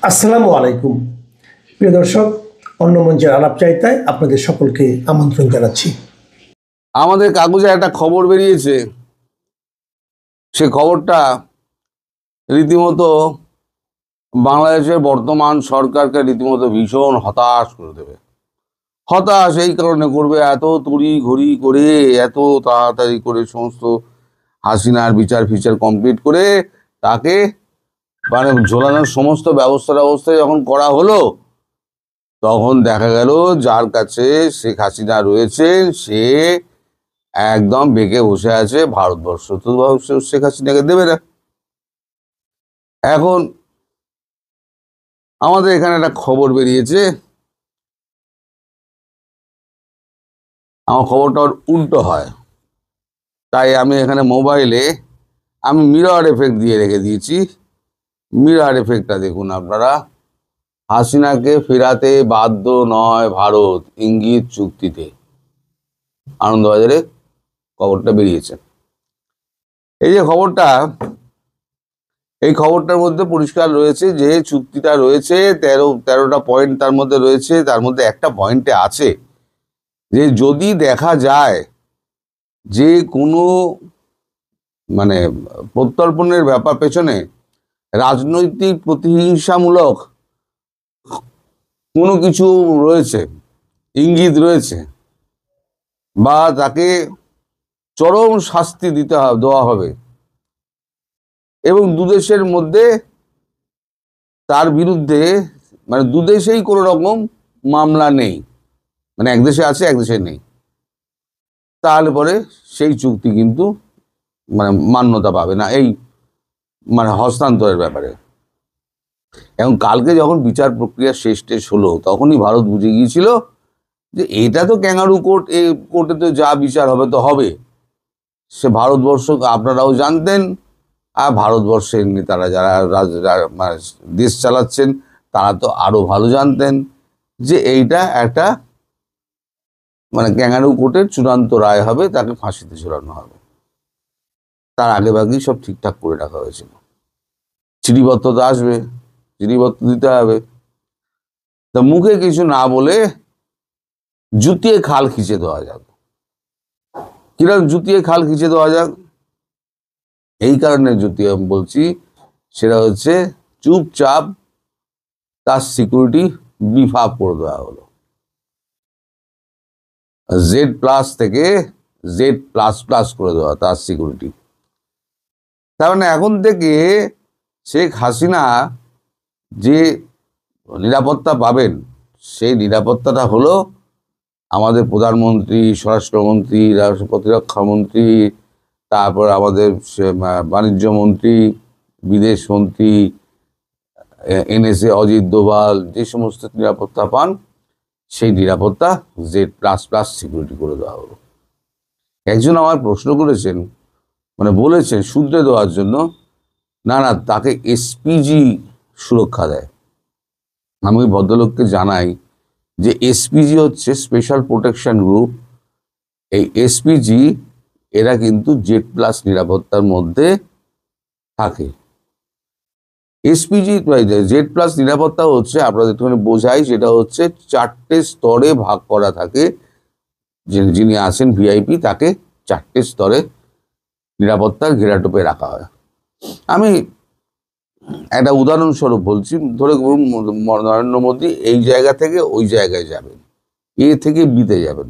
আসসালামু আলাইকুম প্রিয় দর্শক, অন্য মঞ্চের আলাপ চাইতায় আপনাদের সকলকে আমন্ত্রণ জানাচ্ছি। আমাদের কাগজে একটা খবর বেরিয়েছে, সে খবরটা রীতিমতো বাংলাদেশের বর্তমান সরকারকে রীতিমতো ভীষণ হতাশ করে দেবে। হতাশ এই কারণে করবে, এত তড়ি ঘড়ি করে এত তাড়াতাড়ি করে সমস্ত হাসিনার বিচার ফিচার কমপ্লিট করে তাকে ঝোলানোর সমস্ত ব্যবস্থা যখন করা হলো, তখন দেখা গেল যার কাছে শেখ হাসিনা রয়েছেন সে একদম বেঁকে বসে আছে। ভারতবর্ষ তো শেখ হাসিনাকে দেবে না। এখন আমাদের এখানে একটা খবর বেরিয়েছে, আমার খবরটা উল্টো হয়, তাই আমি এখানে মোবাইলে আমি মিরর এফেক্ট দিয়ে রেখে দিয়েছি। মিরর এফেক্টটা দেখুন আপনারা। হাসিনাকে ফেরাতে বাধ্য নয় ভারত, ইঙ্গিত চুক্তিতে। আনন্দবাজারে খবরটা বেরিয়েছে। এই যে খবরটা, এই খবরটার মধ্যে পরিষ্কার রয়েছে যে চুক্তিটা রয়েছে 13টা পয়েন্ট তার মধ্যে রয়েছে। তার মধ্যে একটা পয়েন্টে আছে যে যদি দেখা যায় যে কোনো প্রত্যর্পণের ব্যাপার পেছনে রাজনৈতিক প্রতিহিংসামূলক কোনো কিছু রয়েছে, ইঙ্গিত রয়েছে, বা তাকে চরম শাস্তি দেওয়া হবে, এবং দুদেশের মধ্যে তার বিরুদ্ধে দুদেশেই কোনো রকম মামলা নেই, এক দেশে আছে এক দেশে নেই, তাহলে পরে সেই চুক্তি কিন্তু মান্যতা পাবে না এই হস্তান্তরের ব্যাপারে। এবং কালকে যখন বিচার প্রক্রিয়া শেষ হলো তখনই ভারত বুঝে গিয়েছিল যে এটা তো ক্যাঙ্গারু কোর্ট, এই কোর্টে তো যা বিচার হবে তো হবে। সে ভারতবর্ষ আপনারাও জানতেন, আর ভারতবর্ষের নেতারা যারা দেশ চালাচ্ছেন তারা তো আরো ভালো জানতেন যে এইটা একটা ক্যাঙ্গারু কোর্টের চূড়ান্ত রায় হবে, তাকে ফাঁসিতে ঝোলানো হবে। তার আগেভাগেই সব ঠিকঠাক করে রাখা হয়েছিল। চিঠিপত্র আসবে, চিঠিপত্র দিতে হবে, তা মুখে কিছু না বলে জুতিয়ে খাল খিচে দেওয়া যাক। কিরকম জুতিয়ে খাল খিচে দেওয়া যাক? এই কারণে জুতিয়ে আমি বলছি, সেটা হচ্ছে চুপচাপ তার সিকিউরিটি বিফাপ করে দেওয়া হলো। Z+ থেকে Z++ করে দেওয়া তার সিকিউরিটি। তার এখন থেকে শেখ হাসিনা যে নিরাপত্তা পাবেন, সেই নিরাপত্তাটা হলো আমাদের প্রধানমন্ত্রী, স্বরাষ্ট্রমন্ত্রী, প্রতিরক্ষামন্ত্রী, তারপর আমাদের বাণিজ্য মন্ত্রী, বিদেশ মন্ত্রী, NSA অজিত দোভাল যে সমস্ত নিরাপত্তা পান, সেই নিরাপত্তা Z++ সিকিউরিটি করে দেওয়া হলো। একজন আমার প্রশ্ন করেছেন, বলেছেন শুধরে দেওয়ার জন্য, না তাকে SPG সুরক্ষা দেয়। আমি ওই ভদ্রলোককে জানাই যে SPG হচ্ছে স্পেশাল প্রোটেকশন গ্রুপ। এই SPG এরা কিন্তু Z+ নিরাপত্তার মধ্যে থাকে। SPG Z+ নিরাপত্তা হচ্ছে, আপনাদের একটুখানি বোঝাই, সেটা হচ্ছে 4টে স্তরে ভাগ করা থাকে। যিনি আসেন VIP, তাকে 4টে স্তরে নিরাপত্তার ঘেরাটোপে রাখা হয়। আমি একটা উদাহরণস্বরূপ বলছি, ধরে নরেন্দ্র মোদী এই জায়গা থেকে ওই জায়গায় যাবেন, A থেকে B-তে যাবেন।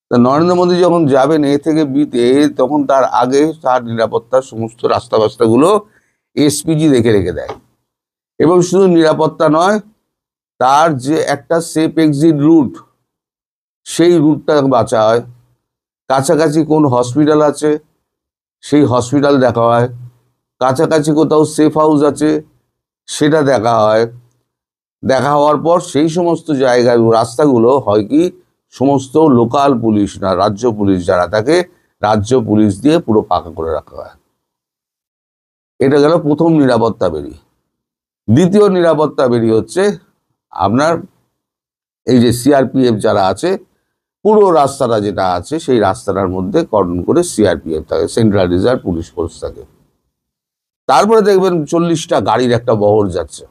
তা নরেন্দ্র মোদী যখন যাবেন A থেকে B-তে, তখন তার আগে তার নিরাপত্তার সমস্ত রাস্তাগুলো SPG দেখে রেখে দেয়। এবং শুধু নিরাপত্তা নয়, তার যে একটা সেফ এক্সিট রুট, সেই রুটটা বাঁচা হয়। কাছাকাছি কোন হসপিটাল আছে সেই হসপিটাল দেখা হয়, কাছাকাছি কোথাও সেফ হাউস আছে সেটা দেখা হয়। দেখা হওয়ার পর সেই সমস্ত জায়গায় রাস্তাগুলো হয় কি, সমস্ত লোকাল পুলিশ না, রাজ্য পুলিশ যারা থাকে, রাজ্য পুলিশ দিয়ে পুরো পাকা করে রাখা হয়। এটা গেল প্রথম নিরাপত্তা বেরি। দ্বিতীয় নিরাপত্তা বেরি হচ্ছে আপনার এই যে CRPF যারা আছে, পুরো রাস্তাটা যেটা আছে সেই রাস্তাটার মধ্যে কর্ডন করে CRPF থাকে, সেন্ট্রাল রিজার্ভ পুলিশ ফোর্স থাকে। তারপরে দেখবেন 40টা গাড়ির একটা বহর যাচ্ছে।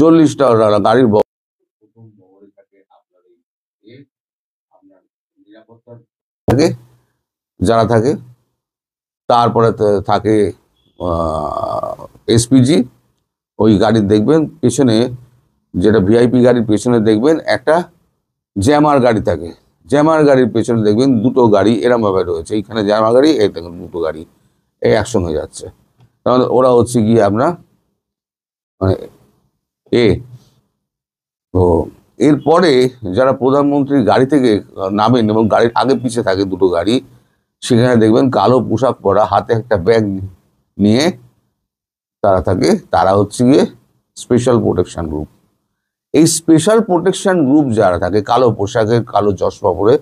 40টা গাড়ির থাকে যারা থাকে, তারপরে থাকে এসপিজি। ওই গাড়ির দেখবেন পেছনে, যেটা ভিআইপি গাড়ির পেছনে দেখবেন একটা জ্যামার গাড়ি থাকে। জ্যামার গাড়ির পেছনে দেখবেন দুটো গাড়ি এরম ভাবে রয়েছে, এইখানে জ্যামার গাড়ি, এই দেখুন দুটো গাড়ি এই একসঙ্গে যাচ্ছে। তাহলে ওরা হচ্ছে গিয়ে আপনার মানে এ তো এরপরে যারা প্রধানমন্ত্রীর গাড়ি থেকে নামেন এবং গাড়ির আগে পিছে থাকে দুটো গাড়ি, সেখানে দেখবেন কালো পোশাক পরা, হাতে একটা ব্যাগ নিয়ে তারা থাকে। তারা হচ্ছে গিয়ে স্পেশাল প্রোটেকশন গ্রুপ। এই স্পেশাল প্রোটেকশন গ্রুপ যারা থাকে কালো পোশাকে, কালো চশমা পরে,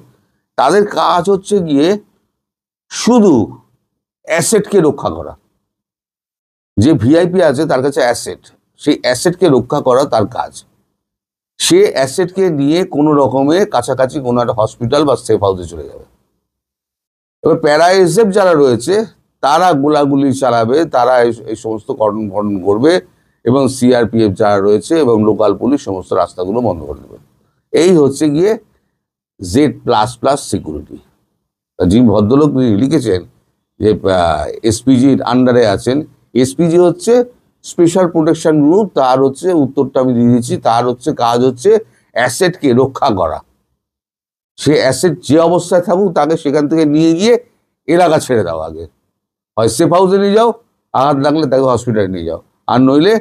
তাদের কাজ হচ্ছে গিয়ে শুধু অ্যাসেটকে রক্ষা করা। যে ভিআইপি আছে তার কাছে অ্যাসেট, সেই অ্যাসেটকে রক্ষা করা তার কাজ। সে অ্যাসেটকে নিয়ে কোনো রকমে কাছাকাছি কোনো একটা হসপিটাল বা সেফ হাউসে চলে যাবে। এবার প্যারা এসএফ যারা রয়েছে তারা গোলাগুলি চালাবে, তারা এই সমস্ত কর্ম করবে, এবং সিআরপিএফ যারা রয়েছে এবং লোকাল পুলিশ সমস্ত রাস্তাগুলো বন্ধ করে দেবে। এই হচ্ছে গিয়ে Z++ সিকিউরিটি। যিনি ভদ্রলোক লিখেছেন যে এসপিজির আন্ডারে আছেন, এসপিজি হচ্ছে স্পেশাল প্রোটেকশন গ্রুপ, তার হচ্ছে উত্তরটা আমি দিয়ে দিচ্ছি, তার হচ্ছে কাজ হচ্ছে অ্যাসেটকে রক্ষা করা। সে অ্যাসেট যে অবস্থায় থাকুক তাকে সেখান থেকে নিয়ে গিয়ে এলাকা ছেড়ে দাও, আগে হয় সেফ হাউসে নিয়ে যাও, আঘাত লাগলে তাকে হসপিটালে নিয়ে যাও, আর নইলে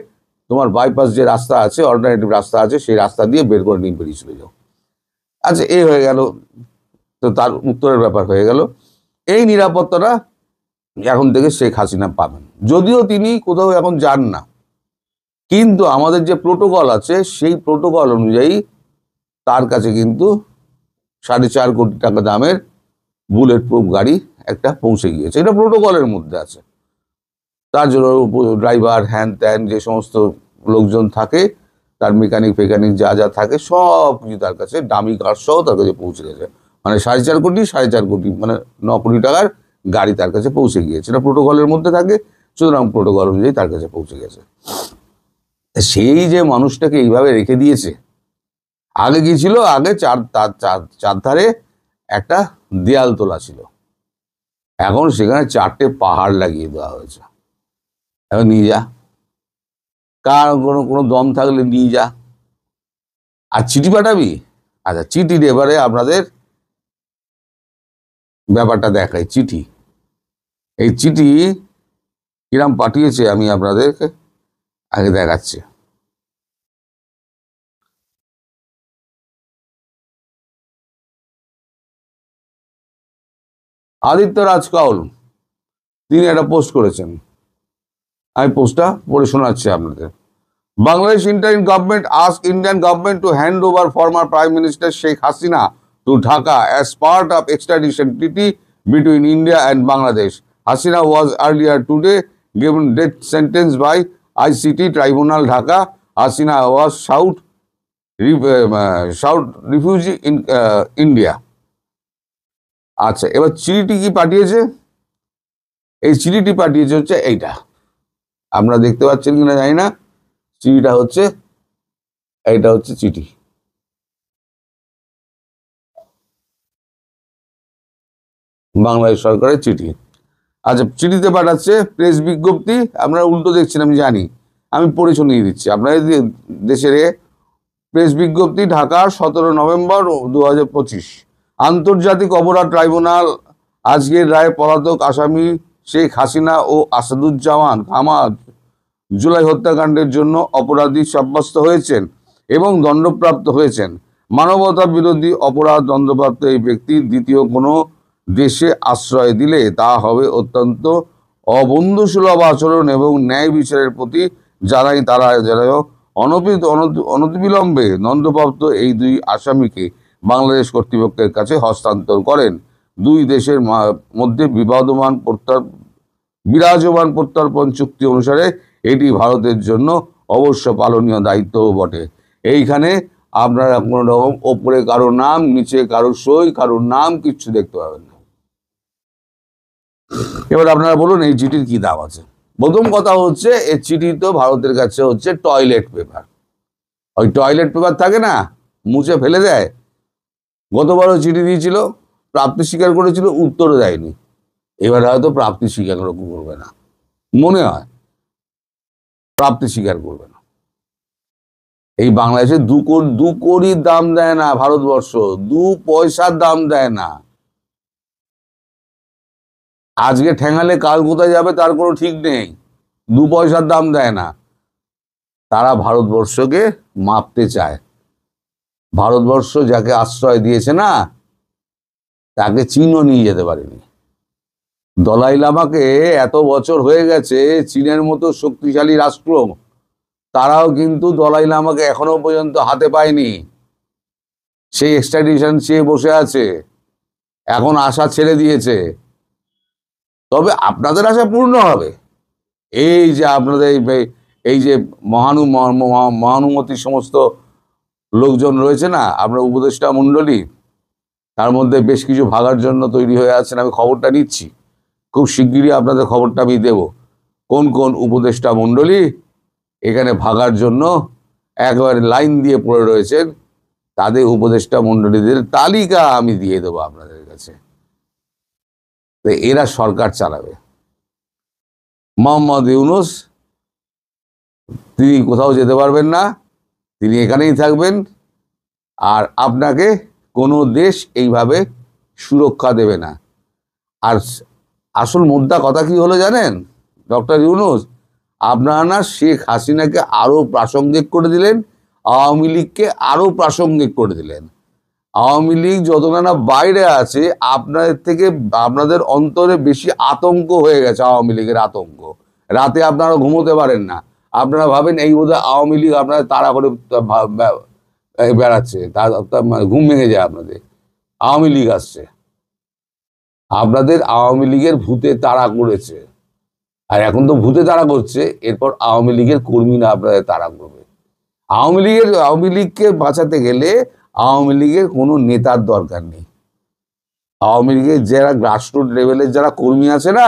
তোমার বাইপাস যে রাস্তা আছে, অল্টারনেটিভ রাস্তা আছে, সেই রাস্তা দিয়ে বের করে নিয়ে বেরিয়ে চলে যাও। আচ্ছা, এই হয়ে গেল, তো তার উত্তরের ব্যাপার হয়ে গেল। এই নিরাপত্তাটা এখন থেকে শেখ হাসিনা পাবেন, যদিও তিনি কোথাও এখন যান না, কিন্তু আমাদের যে প্রোটোকল আছে সেই প্রোটোকল অনুযায়ী তার কাছে কিন্তু 4.5 কোটি টাকা দামের বুলেট প্রুফ গাড়ি একটা পৌঁছে গিয়েছে। এটা প্রোটোকলের মধ্যে আছে। তার জন্য ড্রাইভার, হ্যান ত্যান যে সমস্ত লোকজন থাকে, তার মেকানিক ফেকানিক যা যা থাকে সব কিছু তার কাছে, দামি কার সহ তার কাছে পৌঁছে গেছে। মানে 4.5 কোটি মানে 9 কোটি টাকার গাড়ি তার কাছে পৌঁছে গিয়েছে। এটা প্রোটোকলের মধ্যে থাকে, সুতরাং প্রোটোকল অনুযায়ী তার কাছে পৌঁছে গেছে। সেই যে মানুষটাকে এইভাবে রেখে দিয়েছে, আগে কি ছিল, আগে চারধারে একটা দেয়াল তোলা ছিল, এখন সেখানে 4টে পাহাড় লাগিয়ে দেওয়া হয়েছে। এখন নিয়ে যা, কার কোনো দম থাকলে নিয়ে যা। আর চিঠি পাঠাবি? আচ্ছা, চিঠির এবারে আপনাদের ব্যাপারটা দেখাই। চিঠি, এই চিঠি কিরাম পাঠিয়েছে আমি আপনাদেরকে আগে দেখাচ্ছি। আদিত্য রাজ কাউল তিনি একটা পোস্ট করেছেন, আমি পোস্টটা পড়ে শোনাচ্ছি আপনাদের। Bangladesh interim government asked Indian government to hand over former Prime Minister Sheikh Hasina to Dhaka as part of extradition treaty between India and Bangladesh. Hasina was earlier today given death sentence by ICT Tribunal Dhaka. Hasina was sought refugee in India. আচ্ছা, এবার চিঠিটি কি পাঠিয়েছে? এই চিঠিটি পাঠিয়েছে হচ্ছে এইটা, আপনারা দেখতে পাচ্ছেন কিনা জানি না। চিঠিটা হচ্ছে এইটা, হচ্ছে চিঠি। বাংলাদেশ সরকারের চিঠি। আচ্ছা, চিঠিতে পাঠাচ্ছে প্রেস বিজ্ঞপ্তি, আপনারা উল্টো দেখছেন আমি জানি, আমি পড়ে শুনিয়ে দিচ্ছি আপনাদের। দেশের প্রেস বিজ্ঞপ্তি, ঢাকা 17 নভেম্বর 2025। আন্তর্জাতিক অপরাধ ট্রাইব্যুনাল আজকের রায়ে পলাতক আসামি শেখ হাসিনা ও আসাদুজ্জামান কামাল জুলাই হত্যাকাণ্ডের জন্য অপরাধী সাব্যস্ত হয়েছেন এবং দণ্ডপ্রাপ্ত হয়েছেন। মানবতা বিরোধী অপরাধ দণ্ডপ্রাপ্ত এই ব্যক্তি দ্বিতীয় কোনো দেশে আশ্রয় দিলে তা হবে অত্যন্ত অবন্ধুসুলভ আচরণ এবং ন্যায় বিচারের প্রতি জানাই তারা যেন অনতিবিলম্বে দণ্ডপ্রাপ্ত এই দুই আসামিকে বাংলাদেশ কর্তৃপক্ষের কাছে হস্তান্তর করেন। দুই দেশের মধ্যে বিরাজমান প্রত্যর্পণ চুক্তি অনুসারে এটি ভারতের জন্য অবশ্য পালনীয় দায়িত্বও বটে। এইখানে আপনারা কোনো রকম ওপরে কারো নাম, নিচে কারো সই, কারোর নাম কিচ্ছু দেখতে পাবেন না। এবার আপনারা বলুন এই চিঠির কি দাম আছে? প্রথম কথা হচ্ছে, এই চিঠি তো ভারতের কাছে হচ্ছে টয়লেট পেপার। ওই টয়লেট পেপার থাকে না, মুছে ফেলে দেয়। গতবারও চিঠি দিয়েছিল, প্রাপ্তি স্বীকার করেছিল, উত্তরও দেয়নি। এবার হয়তো প্রাপ্তি স্বীকার করবে না, মনে হয় প্রাপ্তি স্বীকার করবে না। এই বাংলাদেশে দু কোটির দাম দেয় না ভারতবর্ষ, 2 পয়সার দাম দেয় না। আজকে ঠেঙালে কাল কোথায় যাবে তার কোনো ঠিক নেই। 2 পয়সার দাম দেয় না। তারা ভারতবর্ষকে মাপতে চায়। ভারতবর্ষ যাকে আশ্রয় দিয়েছে না, তাকে চীনও নিয়ে যেতে পারেনি। দলাই লামাকে এত বছর হয়ে গেছে, চীনের মতো শক্তিশালী রাষ্ট্র, তারাও কিন্তু দলাই লামাকে এখনো পর্যন্ত হাতে পায়নি। সেই এক্সট্রাডিশন চেয়ে বসে আছে, এখন আশা ছেড়ে দিয়েছে। তবে আপনাদের আশা পূর্ণ হবে। এই যে আপনাদের এই যে মহানুমতি সমস্ত লোকজন রয়েছে না, আপনার উপদেষ্টা মণ্ডলী, তার মধ্যে বেশ কিছু ভাগার জন্য তৈরি হয়ে আছেন। আমি খবরটা নিচ্ছি, খুব শিগগিরই আপনাদের খবরটা আমি দেব। কোন কোন উপদেষ্টা মণ্ডলী এখানে ভাগার জন্য একেবারে লাইন দিয়ে পড়ে রয়েছেন, তাদের উপদেষ্টা মণ্ডলীদের তালিকা আমি দিয়ে দেবো আপনাদের কাছে। তো এরা সরকার চালাবে। মোহাম্মদ ইউনূস তিনি কোথাও যেতে পারবেন না, তিনি এখানেই থাকবেন। আর আপনাকে কোনো দেশ এইভাবে সুরক্ষা দেবে না। আর আসল মুদ্রা কথা কি হলো জানেন ডক্টর ইউনূস? আপনারা না শেখ হাসিনাকে আরো প্রাসঙ্গিক করে দিলেন, আওয়ামী লীগকে আরো প্রাসঙ্গিক করে দিলেন। আওয়ামী লীগ যতটা না বাইরে আছে, আপনাদের থেকে আপনাদের অন্তরে বেশি আতঙ্ক হয়ে গেছে। আওয়ামী লীগের আতঙ্ক, রাতে আপনারা ঘুমোতে পারেন না। আপনারা ভাবেন এই বোধহয় আওয়ামী লীগ আপনাদের তাড়া করে বেড়াচ্ছে, ঘুম ভেঙে যায় আপনাদের। আওয়ামী লীগ আসছে, আপনাদের আওয়ামী লীগের ভূতে তাড়া করেছে। আর এখন তো ভূতে তাড়া করছে, এরপর আওয়ামী লীগের কর্মীরা আপনাদের তাড়া করবে। আওয়ামী লীগকে বাঁচাতে গেলে আওয়ামী লীগের কোনো নেতার দরকার নেই। আওয়ামী লীগের যারা গ্রাসরুট লেভেলের যারা কর্মী আছে না,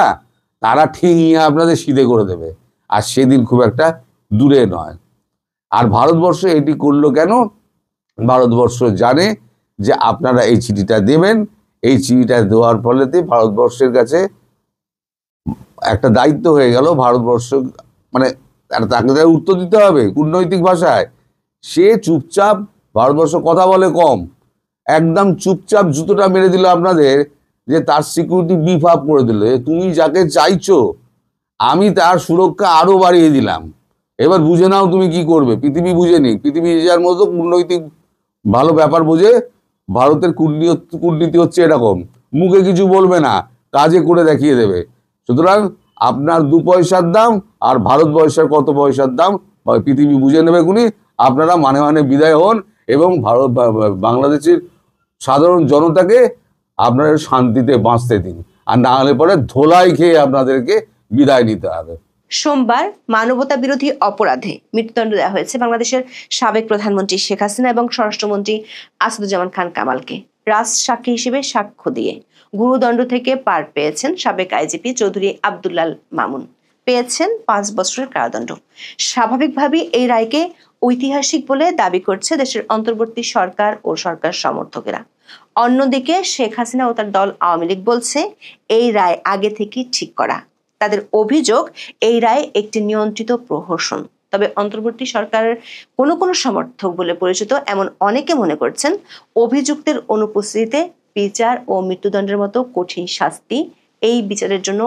তারা ঠিক নিয়ে আপনাদের সিধে করে দেবে। আর সেদিন খুব একটা দূরে নয়। আর ভারতবর্ষ এটি করলো কেন? ভারতবর্ষ জানে যে আপনারা এই চিঠিটা দেবেন। এই চিঠিটা দেওয়ার ফলেতে ভারতবর্ষের কাছে একটা দায়িত্ব হয়ে গেল। ভারতবর্ষ মানে তাকে তার উত্তর দিতে হবে কূটনৈতিক ভাষায়। সে চুপচাপ, ভারতবর্ষ কথা বলে কম, একদম চুপচাপ জুতোটা মেরে দিল আপনাদের, যে তার সিকিউরিটি বিফ আপ করে দিল। তুমি যাকে চাইছো আমি তার সুরক্ষা আরো বাড়িয়ে দিলাম, এবার বুঝে নাও তুমি কি করবে। পৃথিবী বুঝে নি, পৃথিবী যার মতো কূটনৈতিক ভালো ব্যাপার বোঝে। ভারতের কূটনীতি হচ্ছে এরকম, মুখে কিছু বলবে না, কাজে করে দেখিয়ে দেবে। সুতরাং আপনার 2 পয়সার দাম আর ভারতবর্ষের কত পয়সার দাম পৃথিবী বুঝে নেবে খুনি। আপনারা মানে মানে বিদায় হন এবং বাংলাদেশের সাধারণ জনতাকে আপনারা শান্তিতে বাঁচতে দিন। আর না হলে পরে ধোলাই খেয়ে আপনাদেরকে বিদায় নিতে হবে। সোমবার মানবতা বিরোধী অপরাধে মৃত্যুদণ্ড দেওয়া হয়েছে বাংলাদেশের সাবেক প্রধানমন্ত্রী শেখ হাসিনা এবং স্বরাষ্ট্রমন্ত্রী আসাদুজ্জামান খান কামালকে। রাজ সাক্ষী হিসেবে সাক্ষ্য দিয়ে গুরুদণ্ড থেকে পার পেয়েছেন সাবেক আইজিপি চৌধুরী আব্দুল্লাল মামুন, পেয়েছেন 5 বছরের কারাদণ্ড। স্বাভাবিকভাবেই এই রায়কে ঐতিহাসিক বলে দাবি করছে দেশের অন্তর্বর্তী সরকার ও সরকার সমর্থকেরা। অন্যদিকে শেখ হাসিনা ও তার দল আওয়ামী লীগ বলছে এই রায় আগে থেকেই ঠিক করা। তাদের অভিযোগ এই রায় একটি নিয়ন্ত্রিত প্রহসন। তবে অন্তর্বর্তী সরকারের কোনো সমর্থক বলে পরিচিত এমন অনেকে মনে করছেন অভিযুক্তের অনুপস্থিতিতে বিচার ও মৃত্যুদণ্ডের মতো কঠিন শাস্তি এই বিচারের জন্য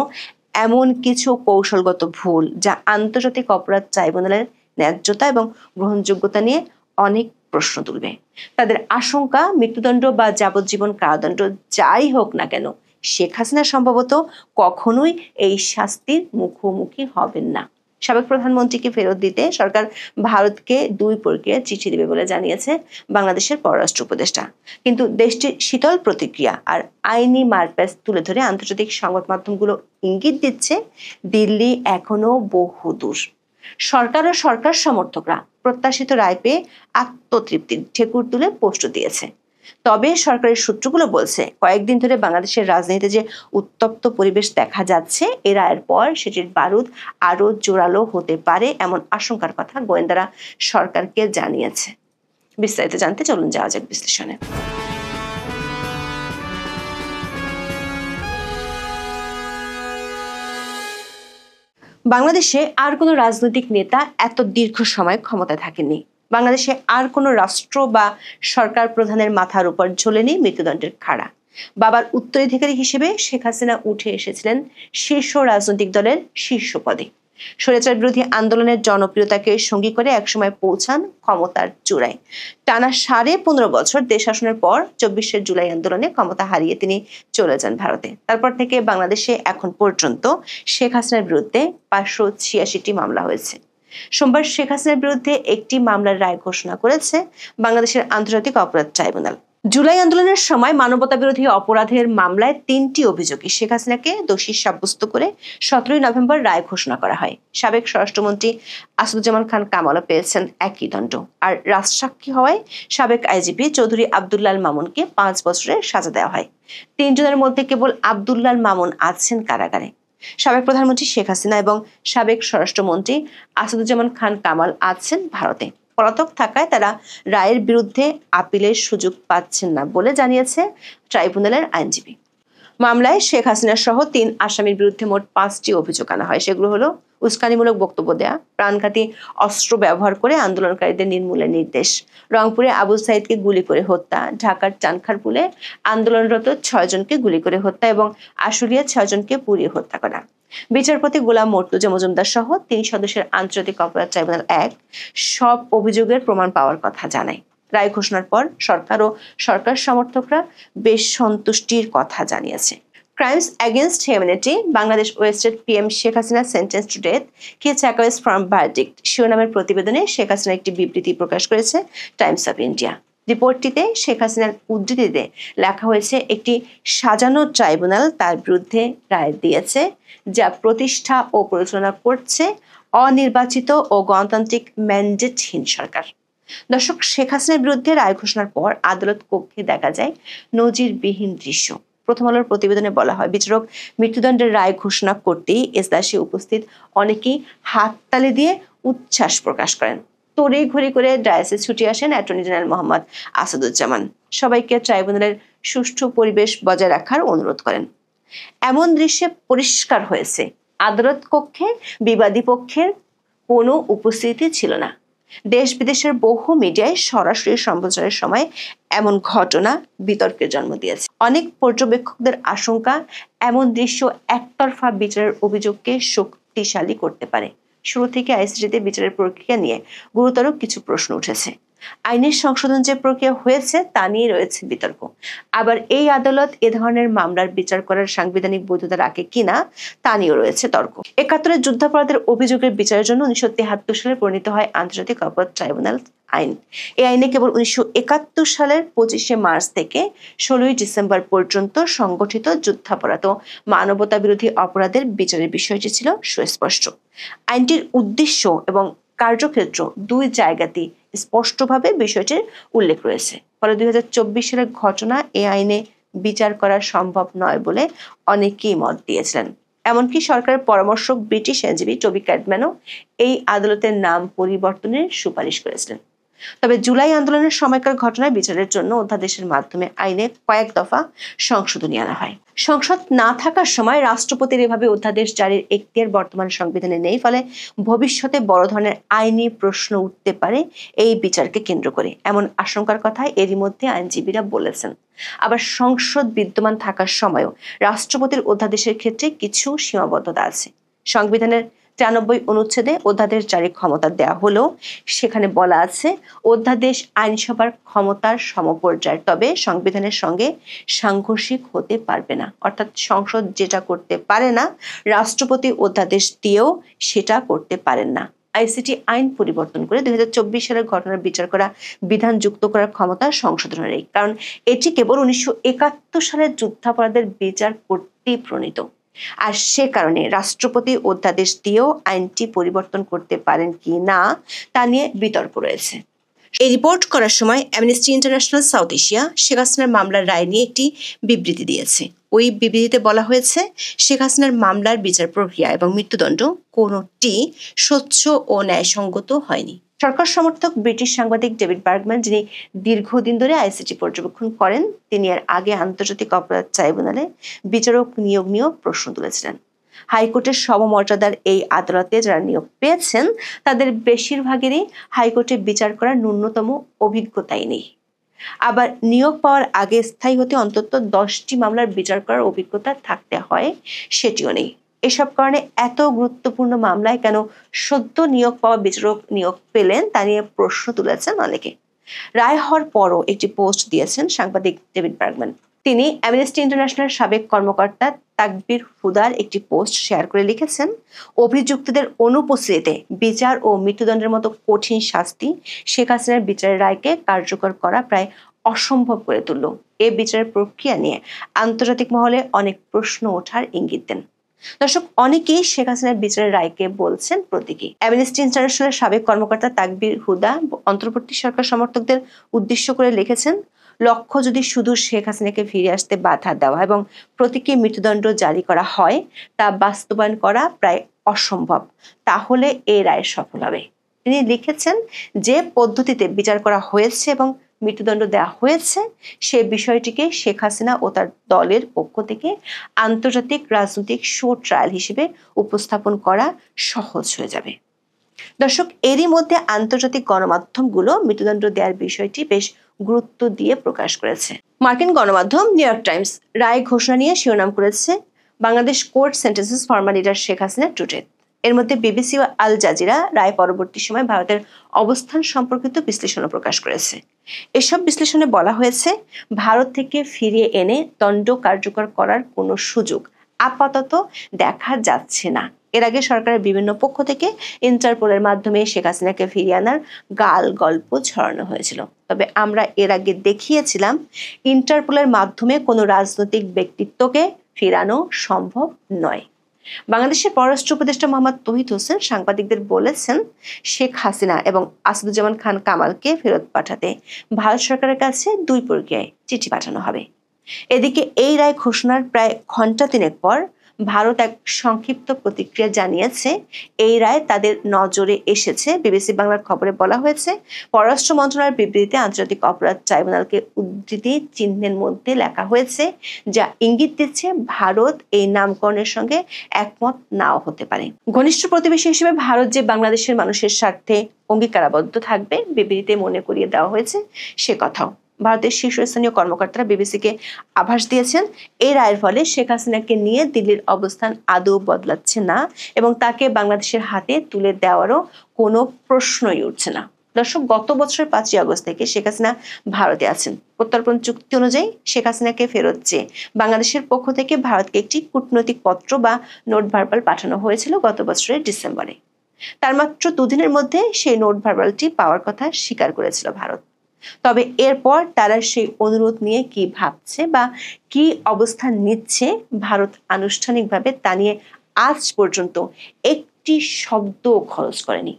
এমন কিছু কৌশলগত ভুল যা আন্তর্জাতিক অপরাধ ট্রাইব্যুনালের ন্যায্যতা এবং গ্রহণযোগ্যতা নিয়ে অনেক প্রশ্ন তুলবে। তাদের আশঙ্কা মৃত্যুদণ্ড বা যাবজ্জীবন কারাদণ্ড যাই হোক না কেন, শেখ হাসিনা সম্ভবত কখনোই এই শাস্তির মুখোমুখি হবেন না। সাবেক প্রধানমন্ত্রীকে ফেরত দিতে সরকার ভারতকে 2 প্রক্রিয়ায় চিঠি দেবে বলে জানিয়েছে বাংলাদেশের পররাষ্ট্র উপদেষ্টা। কিন্তু দেশটির শীতল প্রতিক্রিয়া আর আইনি মারপ্যাচ তুলে ধরে আন্তর্জাতিক সংবাদ মাধ্যমগুলো ইঙ্গিত দিচ্ছে দিল্লি এখনো বহু দূর। সরকার ও সরকার সমর্থকরা প্রত্যাশিত রায় পেয়ে আত্মতৃপ্তির ঠেকুর তুলে পোস্ট দিয়েছে। তবে সরকারের সূত্রগুলো বলছে কয়েকদিন ধরে বাংলাদেশের রাজনীতিতে যে উত্তপ্ত পরিবেশ দেখা যাচ্ছে, এ রায়ের পর সেটির বারুদ আরো জোরালো হতে পারে এমন আশঙ্কার কথা গোয়েন্দারা সরকারকে জানিয়েছে। বিস্তারিত জানতে চলুন যাওয়া যাক বিশ্লেষণে। বাংলাদেশে আর কোনো রাজনৈতিক নেতা এত দীর্ঘ সময় ক্ষমতায় থাকেননি। বাংলাদেশে আর কোনো রাষ্ট্র বা সরকার প্রধানের মাথার উপর ঝোলেনি মৃত্যুদণ্ডের খাড়া। বাবার উত্তরাধিকারী হিসেবে শেখ হাসিনা উঠে এসেছিলেন শীর্ষ রাজনৈতিক দলের শীর্ষ পদে। স্বৈরাচার বিরোধী আন্দোলনের জনপ্রিয়তাকে সঙ্গী করে একসময় পৌঁছান ক্ষমতার চূড়ায়। টানা 15.5 বছর দেশ শাসনের পর 24শে জুলাই আন্দোলনে ক্ষমতা হারিয়ে তিনি চলে যান ভারতে। তারপর থেকে বাংলাদেশে এখন পর্যন্ত শেখ হাসিনার বিরুদ্ধে 586টি মামলা হয়েছে। সোমবার শেখ হাসিনার বিরুদ্ধে একটি মামলার রায় ঘোষণা করেছে বাংলাদেশের আন্তর্জাতিক অপরাধ ট্রাইব্যুনাল। জুলাই আন্দোলনের সময় মানবতা বিরোধী অপরাধের মামলায় 3টি অভিযোগে শেখ হাসিনাকে দোষী সাব্যস্ত করে 17 নভেম্বর রায় ঘোষণা করা হয়। সাবেক স্বরাষ্ট্রমন্ত্রী আসাদুজ্জামান খান কামালও পেয়েছেন একই দণ্ড। আর রাজসাক্ষী হওয়ায় সাবেক আইজিপি চৌধুরী আব্দুল্লাহ মামুনকে 5 বছরের সাজা দেওয়া হয়। 3 জনের মধ্যে কেবল আব্দুল্লাহ মামুন আছেন কারাগারে। সাবেক প্রধানমন্ত্রী শেখ হাসিনা এবং সাবেক স্বরাষ্ট্রমন্ত্রী আসাদুজ্জামান খান কামাল আছেন ভারতে। পলাতক থাকায় তারা রায়ের বিরুদ্ধে আপিলের সুযোগ পাচ্ছেন না বলে জানিয়েছে ট্রাইব্যুনালের আইনজীবী। মামলায় শেখ হাসিনা সহ 3 আসামির বিরুদ্ধে মোট 5টি অভিযোগ আনা হয়। সেগুলো হলো উস্কানিমূলক বক্তব্য দেয়া, প্রাণঘাতী অস্ত্র ব্যবহার করে আন্দোলনকারীদের নির্মূলের নির্দেশ, রংপুরে আবু সাইদকে গুলি করে হত্যা, ঢাকার চানখারপুলে আন্দোলনরত 6 জনকে গুলি করে হত্যা এবং আশুলিয়া 6 জনকে পুড়িয়ে হত্যা করা। বিচারপতি গোলাম মর্তুজা মজুমদার সহ 3 সদস্যের আন্তর্জাতিক অপরাধ ট্রাইব্যুনাল 1 সব অভিযোগের প্রমাণ পাওয়ার কথা জানায়। রায় ঘোষণার পর সরকার ও সরকার সমর্থকরা বেশ সন্তুষ্টির কথা জানিয়েছে। Crimes against humanity Bangladesh ousted PM Sheikh Hasina sentence to death হি টেকঅ্যাওয়েজ ফ্রম ভার্ডিক্ট শিরোনামের প্রতিবেদনে শেখ হাসিনা একটি বিবৃতি প্রকাশ করেছে টাইমস অফ ইন্ডিয়া। রিপোর্টটিতে শেখ হাসিনার উদ্ধৃতিতে লেখা হয়েছে একটি সাজানো ট্রাইব্যুনাল তার বিরুদ্ধে রায় দিয়েছে, যা প্রতিষ্ঠা ও পরিচালনা করছে অনির্বাচিত ও গণতান্ত্রিক ম্যান্ডেটহীন সরকার। দর্শক, শেখ হাসিনার বিরুদ্ধে রায় ঘোষণার পর আদালত কক্ষে দেখা যায় নজিরবিহীন দৃশ্য। প্রথম আলোর প্রতিবেদনে বলা হয়, বিচারক মৃত্যুদণ্ডের রায় ঘোষণা করতেই এজলাসে উপস্থিত অনেকেই হাততালি দিয়ে উচ্ছ্বাস প্রকাশ করেন। তড়িঘড়ি করে ডায়াসে ছুটে আসেন অ্যাটর্নি জেনারেল মোহাম্মদ আসাদুজ্জামান। সবাইকে ট্রাইব্যুনালের সুষ্ঠু পরিবেশ বজায় রাখার অনুরোধ করেন। এমন দৃশ্যে পরিষ্কার হয়েছে আদালত কক্ষে বিবাদী পক্ষের কোনো উপস্থিতি ছিল না। দেশ বিদেশের বহু মিডিয়ায় সরাসরি সম্প্রচারের সময় এমন ঘটনা বিতর্কের জন্ম দিয়েছে। অনেক পর্যবেক্ষকদের আশঙ্কা, এমন দৃশ্য একতরফা বিচারের অভিযোগকে শক্তিশালী করতে পারে। শুরু থেকে আইসিটিতে বিচারের প্রক্রিয়া নিয়ে গুরুতর কিছু প্রশ্ন উঠেছে। আইনের সংশোধন যে প্রক্রিয়া হয়েছে তা নিয়ে রয়েছে বিতর্ক। আবার এই আদালত এ ধরনের মামলার বিচার করার সাংবিধানিক বৈধতা রাখে কিনা তা নিয়েও রয়েছে তর্ক। 71-এর যুদ্ধাপরাধের অভিযোগের বিচারের জন্য 1973 সালে প্রণীত হয় আন্তর্জাতিক অপরাধ ট্রাইব্যুনাল আইন। এই আইনে কেবল 1971 সালের 25শে মার্চ থেকে 16ই ডিসেম্বর পর্যন্ত সংগঠিত যুদ্ধাপরাধ ও মানবতা বিরোধী অপরাধের বিচারের বিষয়টি ছিল সুস্পষ্ট। আইনটির উদ্দেশ্য এবং কার্যক্ষেত্র 2 জায়গাতেই স্পষ্টভাবে বিষয়টির উল্লেখ রয়েছে। ফলে 2024 সালের ঘটনা এ আইনে বিচার করা সম্ভব নয় বলে অনেকেই মত দিয়েছিলেন। এমনকি সরকারের পরামর্শক ব্রিটিশ আইনজীবী টবি ক্যাডম্যানও এই আদালতের নাম পরিবর্তনের সুপারিশ করেছিলেন। তবে জুলাই আন্দোলনের সময়কার ঘটনায় বিচারের জন্য অধ্যাদেশের মাধ্যমে আইনে কয়েক দফা সংশোধনী আনা হয়। সংসদ না থাকার সময় রাষ্ট্রপতির এভাবে অধ্যাদেশ জারির এখতিয়ার বর্তমান সংবিধানে নেই। ফলে ভবিষ্যতে বড় ধরনের আইনি প্রশ্ন উঠতে পারে এই বিচারকে কেন্দ্র করে, এমন আশঙ্কার কথা এরই মধ্যে আইনজীবীরা বলেছেন। আবার সংসদ বিদ্যমান থাকার সময়ও রাষ্ট্রপতির অধ্যাদেশের ক্ষেত্রে কিছু সীমাবদ্ধতা আছে। সংবিধানের 93 অনুচ্ছেদে অধ্যাদেশ জারির ক্ষমতা দেওয়া হলেও সেখানে বলা আছে অধ্যাদেশ আইনসভার ক্ষমতার সমপর্যায়ের, তবে সংবিধানের সঙ্গে সাংঘর্ষিক হতে পারবে না। অর্থাৎ সংসদ যেটা করতে পারে না, রাষ্ট্রপতি অধ্যাদেশ দিয়েও সেটা করতে পারেন না। আইসিটি আইন পরিবর্তন করে 2024 সালের ঘটনার বিচার করা বিধান যুক্ত করার ক্ষমতা সংশোধনের, কারণ এটি কেবল 1971 সালের যুদ্ধাপরাধের বিচার করতেই প্রণীত। আর সে কারণে রাষ্ট্রপতি অধ্যাদেশ দিয়েও আইনটি পরিবর্তন করতে পারেন কি না তা নিয়ে বিতর্ক রয়েছে। এই রিপোর্ট করার সময় amnesty international south Asia Sheikh হাসিনার মামলার রায় নিয়ে একটি বিবৃতি দিয়েছে। ওই বিবৃতিতে বলা হয়েছে, শেখ হাসিনার মামলার বিচার প্রক্রিয়া এবং মৃত্যুদণ্ড কোনোটি স্বচ্ছ ও ন্যায়সঙ্গত হয়নি। সরকার সমর্থক ব্রিটিশ সাংবাদিক ডেভিড বার্গম্যান, যিনি দীর্ঘদিন ধরে আইসিটি পর্যবেক্ষণ করেন, তিনি এর আগে আন্তর্জাতিক অপরাধ ট্রাইব্যুনালে বিচারক নিয়োগ নিয়েও প্রশ্ন তুলেছিলেন। হাইকোর্টের সমমর্যাদার এই আদালতে যারা নিয়োগ পেয়েছেন তাদের বেশিরভাগেরই হাইকোর্টে বিচার করার ন্যূনতম অভিজ্ঞতাই নেই। আবার নিয়োগ পাওয়ার আগে স্থায়ী হতে অন্তত 10টি মামলার বিচার করার অভিজ্ঞতা থাকতে হয়, সেটিও নেই। এসব কারণে এত গুরুত্বপূর্ণ মামলায় কেন সদ্য নিয়োগ পাওয়া বিচারক নিয়োগ পেলেন তা নিয়ে প্রশ্ন তুলেছেন অনেকে। রায় হওয়ার পরও একটি পোস্ট দিয়েছেন সাংবাদিক ডেভিড বার্গম্যান। তিনি অ্যামনেস্টি ইন্টারন্যাশনাল সাবেক কর্মকর্তা তাকবির হুদার একটি পোস্ট শেয়ার করে লিখেছেন, অভিযুক্তদের অনুপস্থিতিতে বিচার ও মৃত্যুদণ্ডের মতো কঠিন শাস্তি শেখ হাসিনার বিচারের রায়কে কার্যকর করা প্রায় অসম্ভব করে তুলল। এ বিচারের প্রক্রিয়া নিয়ে আন্তর্জাতিক মহলে অনেক প্রশ্ন ওঠার ইঙ্গিত দেন। দর্শক, অনেকেই শেখ হাসিনার বিচারের রায়কে বলছেন প্রতীকী। অ্যামনেস্টি ইন্টারন্যাশনালের সাবেক কর্মকর্তা তাকবির হুদা অন্তর্বর্তী সরকার সমর্থকদের উদ্দেশ্য করে লিখেছেন, লক্ষ্য যদি শুধু শেখ হাসিনাকে ফিরে আসতে বাধা দেওয়া এবং প্রতীকী মৃত্যুদণ্ড জারি করা হয়, তা বাস্তবায়ন করা প্রায় অসম্ভব, তাহলে এই রায় সফল হবে। তিনি লিখেছেন, যে পদ্ধতিতে বিচার করা হয়েছে এবং মৃত্যুদণ্ড দেওয়া হয়েছে সে বিষয়টিকে শেখ হাসিনা ও তার দলের পক্ষ থেকে আন্তর্জাতিক রাজনৈতিক শো ট্রায়াল হিসেবে উপস্থাপন করা সহজ হয়ে যাবে। দর্শক, এরই মধ্যে আন্তর্জাতিক গণমাধ্যমগুলো মৃত্যুদণ্ড দেওয়ার বিষয়টি বেশ গুরুত্ব দিয়ে প্রকাশ করেছে। মার্কিন গণমাধ্যম নিউ ইয়র্ক টাইমস রায় ঘোষণা নিয়ে শিরোনাম করেছে, Bangladesh court sentences former leader Sheikh Hasina to death. এর মধ্যে বিবিসি ও আল জাজিরা রায় পরবর্তী সময় ভারতের অবস্থান সম্পর্কিত বিশ্লেষণও প্রকাশ করেছে। এসব বিশ্লেষণে বলা হয়েছে, ভারত থেকে ফিরিয়ে এনে দণ্ড কার্যকর করার কোনো সুযোগ আপাতত দেখা যাচ্ছে না। এর আগে সরকারের বিভিন্ন পক্ষ থেকে ইন্টারপোলের মাধ্যমে শেখ হাসিনাকে ফিরিয়ে আনার গাল গল্প ছড়ানো হয়েছিল। তবে আমরা এর আগে দেখিয়েছিলাম, ইন্টারপোলের মাধ্যমে কোনো রাজনৈতিক ব্যক্তিত্বকে ফিরানো সম্ভব নয়। বাংলাদেশের পররাষ্ট্র উপদেষ্টা মোহাম্মদ তৌহিদ হোসেন সাংবাদিকদের বলেছেন, শেখ হাসিনা এবং আসাদুজ্জামান খান কামালকে ফেরত পাঠাতে ভারত সরকারের কাছে 2 প্রক্রিয়ায় চিঠি পাঠানো হবে। এদিকে এই রায় ঘোষণার প্রায় ঘণ্টা 3 পর ভারত এক সংক্ষিপ্ত প্রতিক্রিয়া জানিয়েছে, এই রায় তাদের নজরে এসেছে। বিবিসি বাংলার খবরে বলা হয়েছে, পররাষ্ট্র মন্ত্রণালয়ের বিবৃতিতে আন্তর্জাতিক অপরাধ ট্রাইব্যুনালকে উদ্ধৃতি চিহ্নের মধ্যে লেখা হয়েছে, যা ইঙ্গিত দিচ্ছে ভারত এই নামকরণের সঙ্গে একমত নাও হতে পারে। ঘনিষ্ঠ প্রতিবেশী হিসেবে ভারত যে বাংলাদেশের মানুষের স্বার্থে অঙ্গীকারাবদ্ধ থাকবে, বিবৃতিতে মনে করিয়ে দেওয়া হয়েছে সে কথাও। ভারতের শীর্ষস্থানীয় কর্মকর্তারা বিবিসিকে আভাস দিয়েছেন, এই রায়ের ফলে শেখ হাসিনাকে নিয়ে দিল্লির অবস্থান আদৌ বদলাচ্ছে না এবং তাকে বাংলাদেশের হাতে তুলে দেওয়ারও কোনো প্রশ্নই উঠছে না। দর্শক, গত বছরের 5ই আগস্ট থেকে শেখ হাসিনা ভারতে আছেন। প্রত্যর্পণ চুক্তি অনুযায়ী শেখ হাসিনাকে ফেরত চেয়ে বাংলাদেশের পক্ষ থেকে ভারতকে একটি কূটনৈতিক পত্র বা নোট ভার্বাল পাঠানো হয়েছিল গত বছরের ডিসেম্বরে। তার মাত্র 2 দিনের মধ্যে সেই নোট ভার্বালটি পাওয়ার কথা স্বীকার করেছিল ভারত। তবে এরপর তারা সেই অনুরোধ নিয়ে কি ভাবছে বা কি অবস্থান নিচ্ছে, ভারত আনুষ্ঠানিকভাবে তা নিয়ে আজ পর্যন্ত একটি শব্দ খরচ করেনি।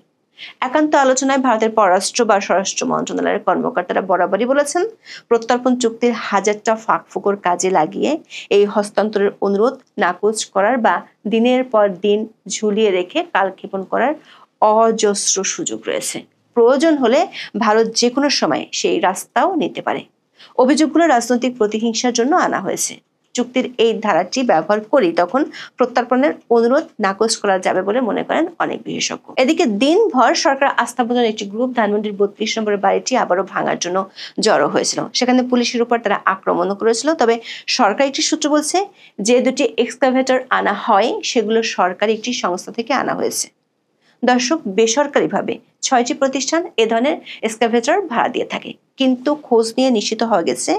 একান্ত আলোচনায় ভারতের পররাষ্ট্র বা স্বরাষ্ট্র মন্ত্রণালয়ের কর্মকর্তারা বরাবরই বলেছেন, প্রত্যর্পণ চুক্তির হাজারটা ফাঁকফোকর কাজে লাগিয়ে এই হস্তান্তরের অনুরোধ নাকচ করার বা দিনের পর দিন ঝুলিয়ে রেখে কালক্ষেপণ করার অজস্র সুযোগ রয়েছে। প্রয়োজন হলে ভারত যে কোনো সময় সেই রাস্তাও নিতে পারে। অভিযোগগুলো রাজনৈতিক প্রতিহিংসার জন্য আনা হয়েছে। চুক্তির এই ধারাটি ব্যবহার করি তখন প্রত্যর্পণের অনুরোধ নাকচ করা যাবে বলে মনে করেন অনেক বিশেষজ্ঞ। এদিকে দিনভর সরকার আস্থাভাজন একটি গ্রুপ ধানমন্ডির 32 নম্বরের বাড়িটি আবারও ভাঙার জন্য জড়ো হয়েছিল। সেখানে পুলিশের উপর তারা আক্রমণও করেছিল। তবে সরকারি একটি সূত্র বলছে, যে 2টি এক্সকাভেটর আনা হয় সেগুলো সরকারি একটি সংস্থা থেকে আনা হয়েছে। দর্শক, বেসরকারিভাবে 6টি প্রতিষ্ঠান এ ধরনের এক্সকাভেটর ভাড়া দিয়ে থাকে, কিন্তু খোঁজ নিয়ে নিশ্চিত হয়ে গেছে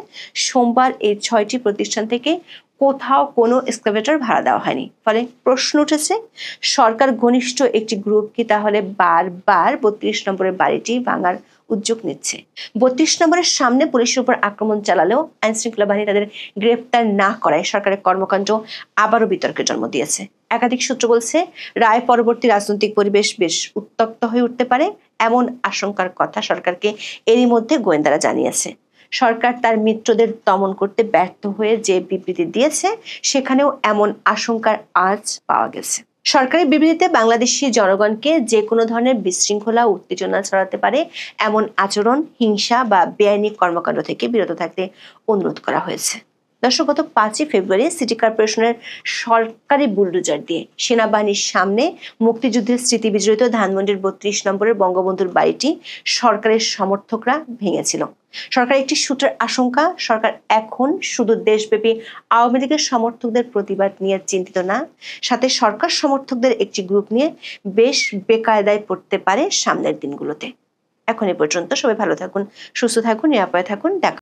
সোমবার এই 6টি প্রতিষ্ঠান থেকে কোথাও কোনো এক্সকাভেটর ভাড়া দেওয়া হয়নি। ফলে প্রশ্ন উঠেছে, সরকার ঘনিষ্ঠ একটি গ্রুপ কি তাহলে বারবার 32 নম্বরের বাড়িটি ভাঙার উদ্যোগ নিচ্ছে? 32 নম্বরের সামনে পুলিশের উপর আক্রমণ চালালেও আইনশৃঙ্খলা বাহিনী তাদের গ্রেপ্তার না করায় সরকারের কর্মকাণ্ড আবারও বিতর্কের জন্ম দিয়েছে। একাধিক সূত্র বলছে, রায় পরবর্তী রাজনৈতিক পরিবেশ বেশ উত্তপ্ত হয়ে উঠতে পারে। এমন আশঙ্কার কথা সরকারকে এরই মধ্যে গোয়েন্দারা জানিয়েছে। সরকার তার মিত্রদের দমন করতে ব্যর্থ হয়ে যে বিবৃতি দিয়েছে সেখানেও এমন আশঙ্কার আঁচ পাওয়া গেছে। সরকারি বিবৃতিতে বাংলাদেশি জনগণকে যে কোনো ধরনের বিশৃঙ্খলা উত্তেজনা ছড়াতে পারে এমন আচরণ, হিংসা বা বেআইনি কর্মকাণ্ড থেকে বিরত থাকতে অনুরোধ করা হয়েছে। দর্শক, গত 5ই ফেব্রুয়ারি সিটি কর্পোরেশনের সরকারি বুলডোজার দিয়ে সেনাবাহিনীর সামনে মুক্তিযুদ্ধের স্মৃতি বিজড়িত ধানমন্ডির 32 নম্বরের বঙ্গবন্ধুর বাড়িটি সরকারের সমর্থকরা ভেঙেছিল। সরকার একটি সূত্রের আশঙ্কা, সরকার এখন শুধু দেশব্যাপী আওয়ামী লীগের সমর্থকদের প্রতিবাদ নিয়ে চিন্তিত না, সাথে সরকার সমর্থকদের একটি গ্রুপ নিয়ে বেশ বেকায়দায় পড়তে পারে সামনের দিনগুলোতে। এখন এ পর্যন্ত, সবাই ভালো থাকুন, সুস্থ থাকুন, নিরাপদে থাকুন। দেখা